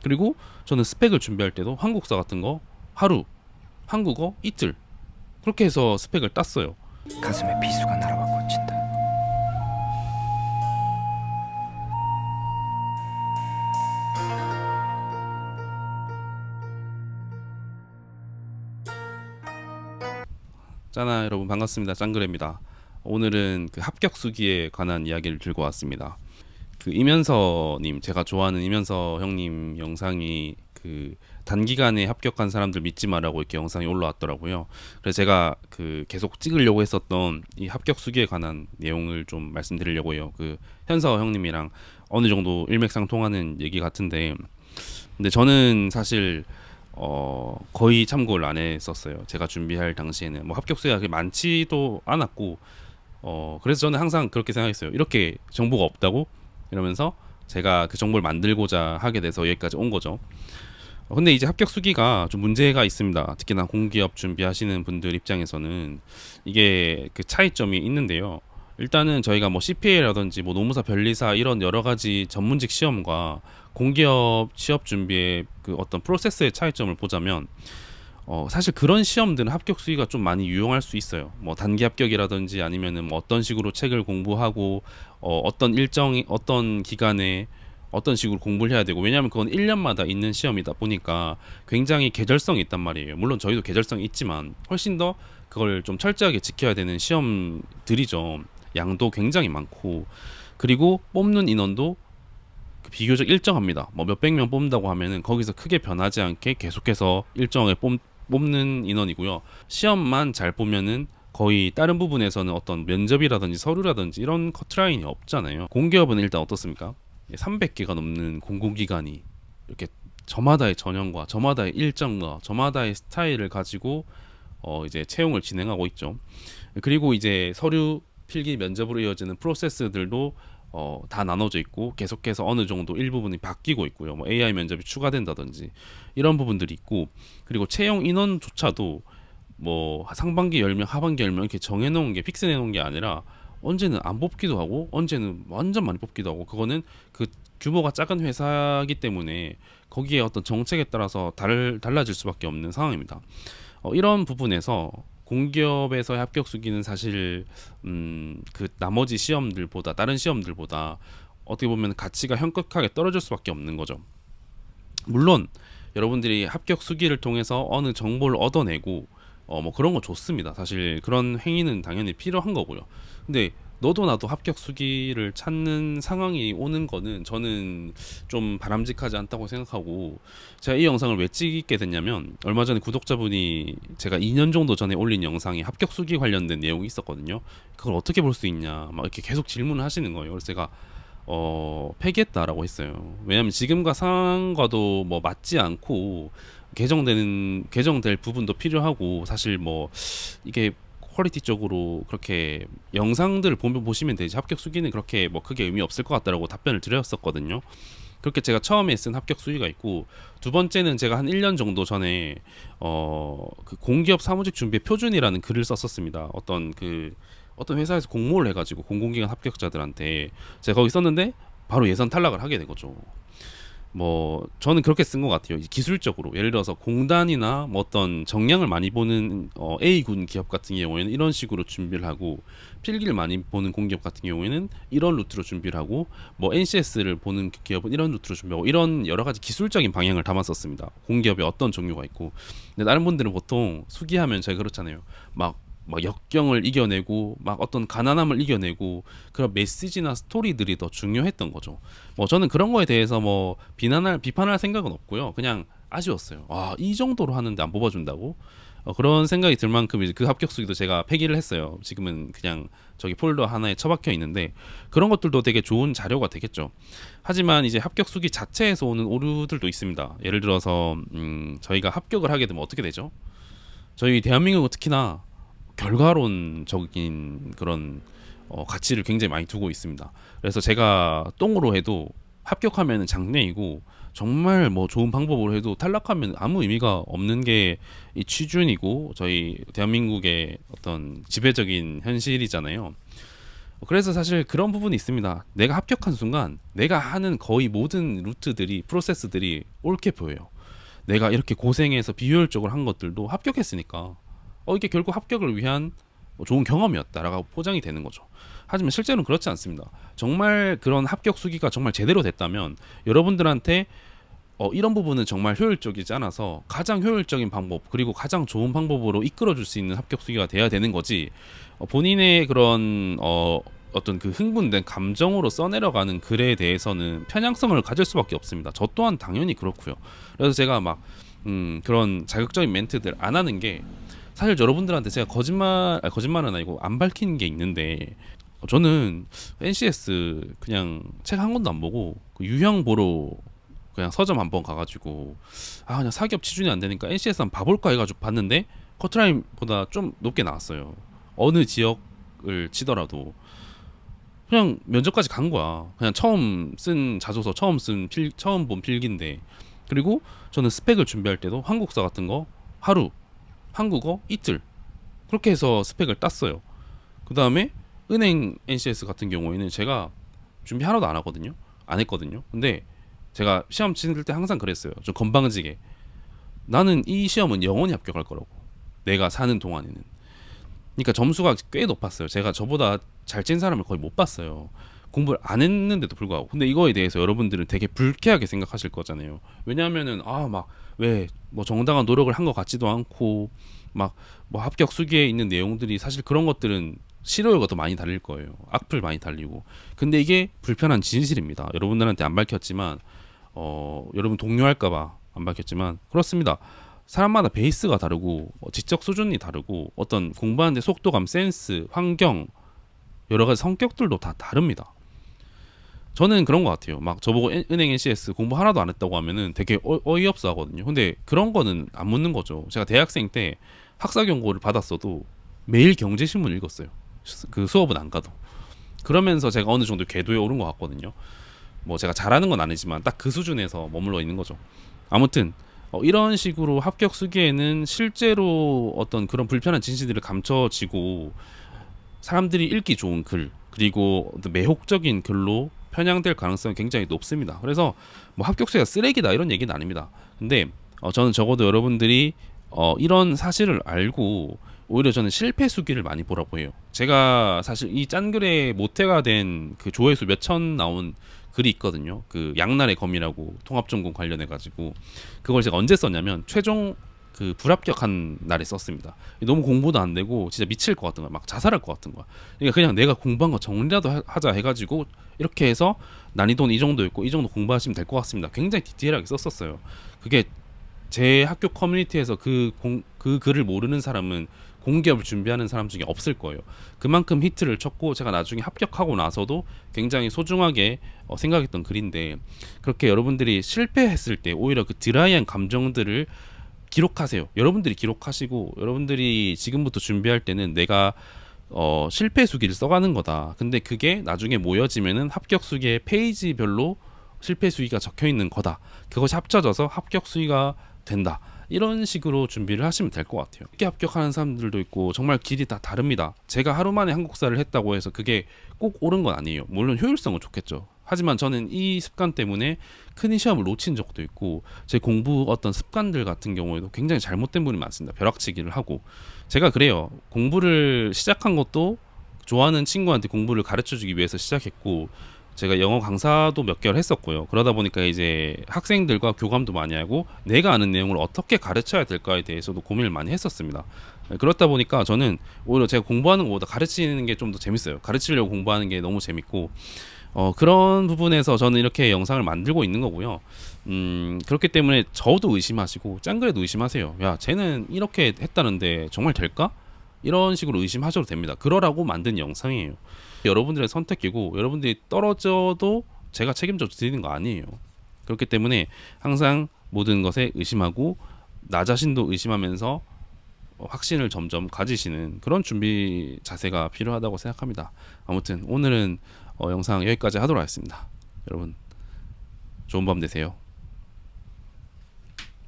그리고 저는 스펙을 준비할 때도 한국사 같은 거 하루, 한국어 이틀 그렇게 해서 스펙을 땄어요. 가슴에 비수가 날아와 꽂힌다. 짜나 여러분 반갑습니다. 짱그레입니다. 오늘은 그 합격 수기에 관한 이야기를 들고 왔습니다. 그 이면서님, 제가 좋아하는 이면서 형님 영상이 그 단기간에 합격한 사람들 믿지 마라고 이렇게 영상이 올라왔더라고요. 그래서 제가 그 계속 찍으려고 했었던 이 합격 수기에 관한 내용을 좀 말씀드리려고 해요. 그 현서 형님이랑 어느 정도 일맥상통하는 얘기 같은데, 근데 저는 사실 거의 참고를 안 했었어요. 제가 준비할 당시에는 뭐 합격 수가 그렇게 많지도 않았고, 그래서 저는 항상 그렇게 생각했어요. 이렇게 정보가 없다고 이러면서 제가 그 정보를 만들고자 하게 돼서 여기까지 온 거죠. 근데 이제 합격 수기가 좀 문제가 있습니다. 특히나 공기업 준비하시는 분들 입장에서는 이게 그 차이점이 있는데요. 일단은 저희가 뭐 CPA라든지 뭐 노무사 변리사 이런 여러 가지 전문직 시험과 공기업 취업 준비의 그 어떤 프로세스의 차이점을 보자면, 사실 그런 시험들은 합격 수위가 좀 많이 유용할 수 있어요. 뭐 단기 합격이라든지 아니면은 뭐 어떤 식으로 책을 공부하고 어떤 일정 어떤 기간에 어떤 식으로 공부를 해야 되고, 왜냐하면 그건 1년마다 있는 시험이다 보니까 굉장히 계절성이 있단 말이에요. 물론 저희도 계절성이 있지만 훨씬 더 그걸 좀 철저하게 지켜야 되는 시험들이죠. 양도 굉장히 많고, 그리고 뽑는 인원도 비교적 일정합니다. 뭐 몇백 명 뽑는다고 하면은 거기서 크게 변하지 않게 계속해서 일정에 뽑는 인원이고요. 시험만 잘 보면은 거의 다른 부분에서는 어떤 면접이라든지 서류라든지 이런 커트라인이 없잖아요. 공기업은 일단 어떻습니까? 300개가 넘는 공공기관이 이렇게 저마다의 전형과 저마다의 일정과 저마다의 스타일을 가지고 이제 채용을 진행하고 있죠. 그리고 이제 서류 필기 면접으로 이어지는 프로세스들도 다 나눠져 있고 계속해서 어느 정도 일부분이 바뀌고 있고요. 뭐 AI 면접이 추가된다든지 이런 부분들이 있고, 그리고 채용 인원조차도 뭐 상반기 10명, 하반기 10명 이렇게 정해놓은 게 픽스해 놓은 게 아니라 언제는 안 뽑기도 하고 언제는 완전 많이 뽑기도 하고, 그거는 그 규모가 작은 회사이기 때문에 거기에 어떤 정책에 따라서 달라질 수밖에 없는 상황입니다. 이런 부분에서 공기업에서의 합격 수기는 사실 그 나머지 시험들보다 다른 시험들보다 어떻게 보면 가치가 현격하게 떨어질 수밖에 없는 거죠. 물론 여러분들이 합격 수기를 통해서 어느 정보를 얻어내고 뭐 그런 거 좋습니다. 사실 그런 행위는 당연히 필요한 거고요. 근데 너도 나도 합격 수기를 찾는 상황이 오는 거는 저는 좀 바람직하지 않다고 생각하고, 제가 이 영상을 왜 찍게 됐냐면 얼마 전에 구독자분이 제가 2년 정도 전에 올린 영상에 합격 수기 관련된 내용이 있었거든요. 그걸 어떻게 볼 수 있냐 막 이렇게 계속 질문을 하시는 거예요. 그래서 제가 폐기했다라고 했어요. 왜냐하면 지금과 상황과도 뭐 맞지 않고 개정될 부분도 필요하고, 사실 뭐 이게 퀄리티적으로 그렇게 영상들을 보시면 되지 합격 수기는 그렇게 뭐 크게 의미 없을 것 같다라고 답변을 드렸었거든요. 그렇게 제가 처음에 쓴 합격 수위가 있고, 두 번째는 제가 한 1년 정도 전에 그 공기업 사무직 준비 표준이라는 글을 썼었습니다. 어떤 회사에서 공모를 해가지고 공공기관 합격자들한테 제가 거기 썼는데 바로 예선 탈락을 하게 된 거죠. 뭐 저는 그렇게 쓴 것 같아요. 기술적으로 예를 들어서 공단이나 뭐 어떤 정량을 많이 보는 A군 기업 같은 경우에는 이런 식으로 준비를 하고, 필기를 많이 보는 공기업 같은 경우에는 이런 루트로 준비를 하고, 뭐 NCS를 보는 기업은 이런 루트로 준비하고, 이런 여러 가지 기술적인 방향을 담았었습니다. 공기업에 어떤 종류가 있고. 근데 다른 분들은 보통 수기하면 제가 그렇잖아요. 막 역경을 이겨내고 막 어떤 가난함을 이겨내고 그런 메시지나 스토리들이 더 중요했던 거죠. 뭐 저는 그런 거에 대해서 뭐 비판할 생각은 없고요. 그냥 아쉬웠어요. 이 정도로 하는데 안 뽑아준다고? 그런 생각이 들 만큼 이제 그 합격 수기도 제가 폐기를 했어요. 지금은 그냥 저기 폴더 하나에 처박혀 있는데, 그런 것들도 되게 좋은 자료가 되겠죠. 하지만 이제 합격 수기 자체에서 오는 오류들도 있습니다. 예를 들어서 저희가 합격을 하게 되면 어떻게 되죠? 저희 대한민국은 특히나 결과론적인 그런 가치를 굉장히 많이 두고 있습니다. 그래서 제가 똥으로 해도 합격하면 장래이고, 정말 뭐 좋은 방법으로 해도 탈락하면 아무 의미가 없는 게 이 취준이고 저희 대한민국의 어떤 지배적인 현실이잖아요. 그래서 사실 그런 부분이 있습니다. 내가 합격한 순간 내가 하는 거의 모든 루트들이 프로세스들이 옳게 보여요. 내가 이렇게 고생해서 비효율적으로 한 것들도 합격했으니까 이게 결국 합격을 위한 좋은 경험이었다라고 포장이 되는 거죠. 하지만 실제로는 그렇지 않습니다. 정말 그런 합격 수기가 정말 제대로 됐다면 여러분들한테 이런 부분은 정말 효율적이지 않아서 가장 효율적인 방법 그리고 가장 좋은 방법으로 이끌어줄 수 있는 합격 수기가 돼야 되는 거지. 본인의 그런 어떤 그 흥분된 감정으로 써내려가는 글에 대해서는 편향성을 가질 수밖에 없습니다. 저 또한 당연히 그렇고요. 그래서 제가 막 그런 자극적인 멘트들 안 하는 게 사실 여러분들한테 제가 거짓말은 아니고 안 밝히는 게 있는데 저는 NCS 그냥 책 한 권도 안 보고 그 유형 보러 그냥 서점 한번 가가지고 그냥 사기업 치준이 안 되니까 NCS 한번 봐볼까 해가지고 봤는데 커트라인보다 좀 높게 나왔어요. 어느 지역을 치더라도 그냥 면접까지 간 거야. 그냥 처음 쓴 자소서, 처음 본 필기인데. 그리고 저는 스펙을 준비할 때도 한국사 같은 거 하루, 한국어 이틀 그렇게 해서 스펙을 땄어요. 그 다음에 은행 NCS 같은 경우에는 제가 준비 하나도 안 하거든요. 안 했거든요. 근데 제가 시험 치를 때 항상 그랬어요. 좀 건방지게 나는 이 시험은 영원히 합격할 거라고. 내가 사는 동안에는. 그러니까 점수가 꽤 높았어요. 제가 저보다 잘 찐 사람을 거의 못 봤어요. 공부를 안 했는데도 불구하고. 근데 이거에 대해서 여러분들은 되게 불쾌하게 생각하실 거잖아요. 왜냐하면은 막 왜 뭐 정당한 노력을 한 것 같지도 않고 막 뭐 합격 수기에 있는 내용들이 사실 그런 것들은 싫어요가 더 많이 달릴 거예요. 악플 많이 달리고. 근데 이게 불편한 진실입니다. 여러분들한테 안 밝혔지만 여러분 동요할까봐 안 밝혔지만 그렇습니다. 사람마다 베이스가 다르고 지적 수준이 다르고 어떤 공부하는데 속도감, 센스, 환경 여러 가지 성격들도 다 다릅니다. 저는 그런 것 같아요. 막 저보고 은행 NCS 공부 하나도 안 했다고 하면은 되게 어이없어 하거든요. 근데 그런 거는 안 묻는 거죠. 제가 대학생 때 학사 경고를 받았어도 매일 경제신문 읽었어요. 그 수업은 안 가도. 그러면서 제가 어느 정도 궤도에 오른 것 같거든요. 뭐 제가 잘하는 건 아니지만 딱 그 수준에서 머물러 있는 거죠. 아무튼 이런 식으로 합격 수기에는 실제로 어떤 그런 불편한 진실들을 감춰지고 사람들이 읽기 좋은 글 그리고 어떤 매혹적인 글로 편향될 가능성이 굉장히 높습니다. 그래서 뭐 합격 수기가 쓰레기다 이런 얘기는 아닙니다. 근데 저는 적어도 여러분들이 이런 사실을 알고 오히려 저는 실패 수기를 많이 보라고 해요. 제가 사실 이 짠글에 모태가 된 그 조회수 몇천 나온 글이 있거든요. 그 양날의 검이라고 통합전공 관련해 가지고 그걸 제가 언제 썼냐면 최종 그 불합격한 날에 썼습니다. 너무 공부도 안 되고 진짜 미칠 것 같은 거야. 막 자살할 것 같은 거야. 그러니까 그냥 내가 공부한 거 정리라도 하자 해가지고 이렇게 해서 난이도는 이 정도였고 이 정도 공부하시면 될 것 같습니다. 굉장히 디테일하게 썼었어요. 그게 제 학교 커뮤니티에서 그 글을 모르는 사람은 공기업을 준비하는 사람 중에 없을 거예요. 그만큼 히트를 쳤고 제가 나중에 합격하고 나서도 굉장히 소중하게 생각했던 글인데 그렇게 여러분들이 실패했을 때 오히려 그 드라이한 감정들을 기록하세요. 여러분들이 기록하시고 여러분들이 지금부터 준비할 때는 내가 실패 수기를 써가는 거다. 근데 그게 나중에 모여지면은 합격 수기의 페이지별로 실패 수기가 적혀 있는 거다. 그것이 합쳐져서 합격 수기가 된다. 이런 식으로 준비를 하시면 될 것 같아요. 쉽게 합격하는 사람들도 있고 정말 길이 다 다릅니다. 제가 하루 만에 한국사를 했다고 해서 그게 꼭 옳은 건 아니에요. 물론 효율성은 좋겠죠. 하지만 저는 이 습관 때문에 큰 시험을 놓친 적도 있고 제 공부 어떤 습관들 같은 경우에도 굉장히 잘못된 부분이 많습니다. 벼락치기를 하고 제가 그래요. 공부를 시작한 것도 좋아하는 친구한테 공부를 가르쳐주기 위해서 시작했고 제가 영어 강사도 몇 개월 했었고요. 그러다 보니까 이제 학생들과 교감도 많이 하고 내가 아는 내용을 어떻게 가르쳐야 될까에 대해서도 고민을 많이 했었습니다. 그렇다 보니까 저는 오히려 제가 공부하는 것보다 가르치는 게 좀 더 재밌어요. 가르치려고 공부하는 게 너무 재밌고 그런 부분에서 저는 이렇게 영상을 만들고 있는 거고요. 그렇기 때문에 저도 의심하시고 짱그래도 의심하세요. 야, 쟤는 이렇게 했다는데 정말 될까? 이런 식으로 의심하셔도 됩니다. 그러라고 만든 영상이에요. 여러분들의 선택이고 여러분들이 떨어져도 제가 책임져 드리는 거 아니에요. 그렇기 때문에 항상 모든 것에 의심하고 나 자신도 의심하면서 확신을 점점 가지시는 그런 준비 자세가 필요하다고 생각합니다. 아무튼 오늘은 영상 여기까지 하도록 하겠습니다. 여러분 좋은 밤 되세요.